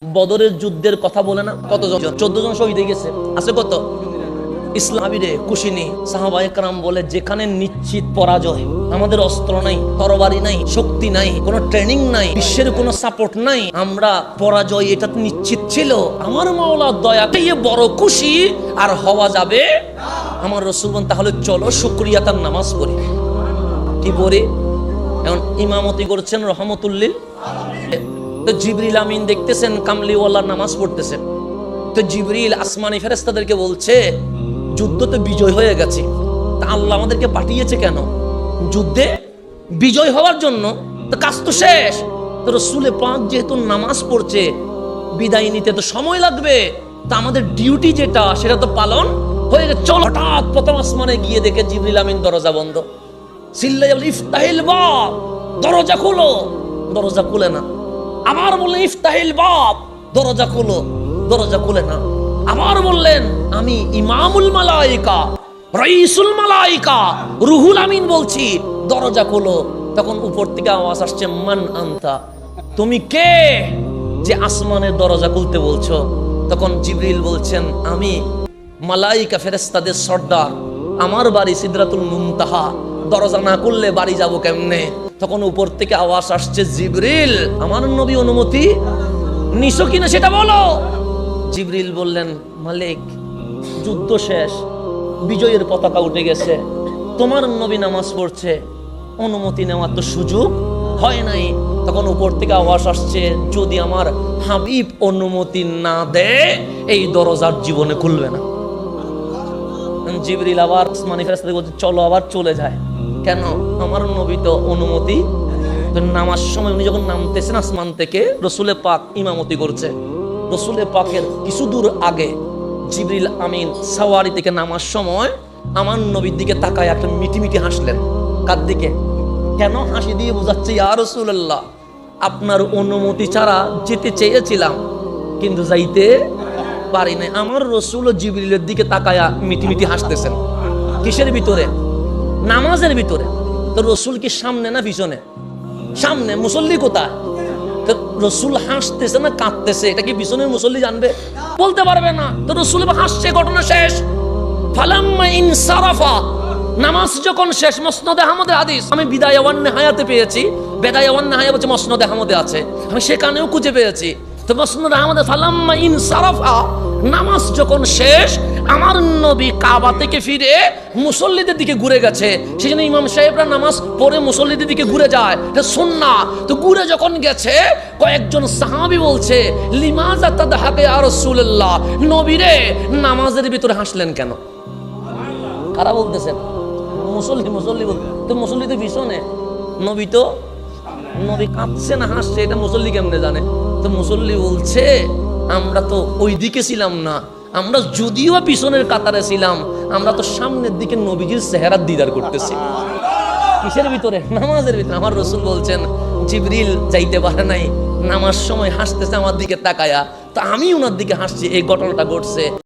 বদরের যুদ্ধের কথা বলে না, কতজন? 14 জন শহীদ হয়ে গেছে। আছে কত? ইসলামীরে কুশিনী সাহাবা একরাম বলে, যেখানে নিশ্চিত পরাজয়, আমাদের অস্ত্র নাই, তরবারি নাই, শক্তি নাই, কোনো ট্রেনিং নাই, বিশ্বের কোনো সাপোর্ট নাই, আমরা পরাজয় এটা নিশ্চিত ছিল। আমার মাওলার দয়াতে বড় খুশি আর হওয়া যাবে। আমার রাসূল বলেন, তাহলে চলো শুকরিয়াতার নামাজ পড়ি। কি পড়ি? এখন ইমামতি করছেন রহমতুল্লিল। তো জিবরিল আমিন দেখতেছেন কামলিওয়ালা নামাজ পড়তেছেন। তো জিবরিল আসমানি ফেরেশতাদেরকে বলছে, যুদ্ধ তো বিজয় হয়ে গেছে, তা আল্লাহ আমাদেরকে পাঠিয়েছে কেন? যুদ্ধে বিজয় হওয়ার জন্য। তো কাজ তো শেষ। তো রাসূলে পাক যেহেতু নামাজ পড়ছে, বিদায় নিতে তো সময় লাগবে, তা আমাদের ডিউটি যেটা সেটা তো পালন হয়ে গেছে। চল। হঠাৎ প্রথম আসমানে গিয়ে দেখে জিবরিল আমিন দরজা বন্ধ। সিল্লাই বলে, ইফতাহিল বাব, দরজা খোলো। দরজা খুলে না। আবার বললেন, ইফতাহিল বাব, দরজা খোলো। দরজা খুলে না। আবার বললেন, আমি ইমামুল মালাইকা, রাইসুল মালাইকা, রুহুল আমিন বলছি, দরজা খোলো। তখন উপর থেকে আওয়াজ আসছে, মান আনতা, তুমি কে যে আসমানের দরজা খুলতে বলছো? তখন জিবরিল বলছেন, আমি মালাইকা ফেরেশতাদের সর্দার, আমার বাড়ি সিদরাতুল মুনতাহা, দরজা না খুললে বাড়ি যাব কেমনে? তখন উপর থেকে আওয়াজ আসছে, জিবরিল, আমার নবী অনুমতি নিছো কিনা সেটা বলো। জিবরিল বললেন, মালিক, যুদ্ধ শেষ, বিজয়ের পতাকা উঠে গেছে, তোমার নবী নামাজ পড়ছে, অনুমতি নেওয়ার তো সুযোগ হয় নাই। তখন উপর থেকে আওয়াজ আসছে, যদি আমার হাবিব অনুমতি না দেয়, এই দরজার জীবনে খুলবে না। জিবরিল আবার আসমানি ফেরেশতাদের বলছে, চলো, আবার চলে যায়। কেন? আমার নবী তো অনুমতি। তো নামাজ সময় উনি যখন নামতেছেন আসমান থেকে, রাসূলে পাক ইমামতি করছে। রাসূলে পাকের কিছু দূর আগে জিবরিল আমিন সাওয়ারি থেকে নামার সময় আমার নবীর দিকে তাকায় একটা মিটি মিটি হাসলেন। কার দিকে? কেন হাসি দিয়ে বোঝাচ্ছে, ইয়া রাসূলুল্লাহ, আপনার অনুমতি ছাড়া যেতে চেয়েছিলাম, কিন্তু যাইতে পারি নাই। আমার রাসূল জিবরিলের দিকে তাকায়া মিটি মিটি হাসতেছেন। কিসের ভিতরে? নামাজের ভিতরে। তো রাসূল কি সামনে না পিছনে? সামনে। মুসল্লি কোথায়? তো রাসূল হাসতেছে না কাঁদতেছে, এটা কি পিছনের মুসল্লি জানবে? বলতে পারবে না। তো রাসূল হাসছে, ঘটনা শেষ। ফালাম্মা ইনসারাফা, নামাজ যখন শেষ, মুসনাদে আহমদের হাদিস আমি বিদায় ওয়ান নিহায়াতে পেয়েছি। বিদায় ওয়ান নিহায়া বলছে মুসনাদে আহমদে আছে, আমি সেখানেও খুঁজে পেয়েছি। তো মুসনাদে আহমদে ফালাম্মা ইনসারাফা, নামাজ যখন শেষ, আমার নবী কাবা থেকে ফিরে মুসল্লিদের দিকে ঘুরে গেছে। সেজন্য ইমাম সাহেবরা নামাজ পড়ে মুসল্লিদের দিকে ঘুরে যায়, এটা সুন্নাহ। তো ঘুরে যখন গেছে, কয়েকজন সাহাবী বলছে, লিমাযা তাদহাকা ইয়া রাসূলুল্লাহ, নবীরে নামাজের ভিতরে হাসলেন কেন? কারা বলতেছেন? মুসল্লি বল। তো মুসল্লি তো পিছনে, নবী তো, নবী কাঁদছে না হাসছে, এটা মুসল্লি কেমনে জানে? তো মুসল্লি বলছে, আমরা তো ওই দিকে ছিলাম না, আমরা যদিও পিছনের কাতারে ছিলাম, আমরা তো সামনের দিকে নবীজির চেহারা দিদার করতেছি। কিসের ভিতরে? নামাজের ভিতরে। আমার রাসূল বলছেন, জিবরিল যাইতে পারে নাই, নামাজ সময় হাসতেছে আমার দিকে তাকায়া, তো আমি ওনার দিকে হাসছি। এই ঘটনাটা ঘটছে।